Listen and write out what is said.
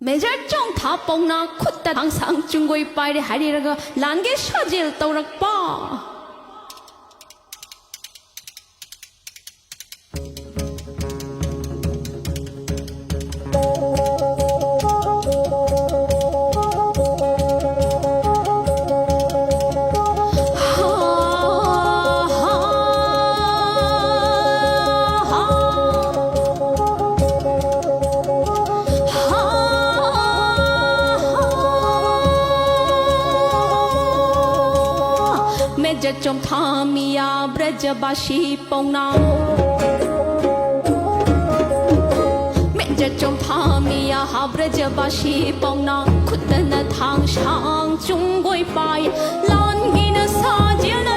매절정 다뽕나 콧다 항상 중고이 빠이리 하리라가 란게 샤질 떠락빠 좀 타미야 브레자바시 뽕나 매저 좀 타미야 브레자바시 뽕나 쿠드나 탕상 중고이 빠이 란기는 사질나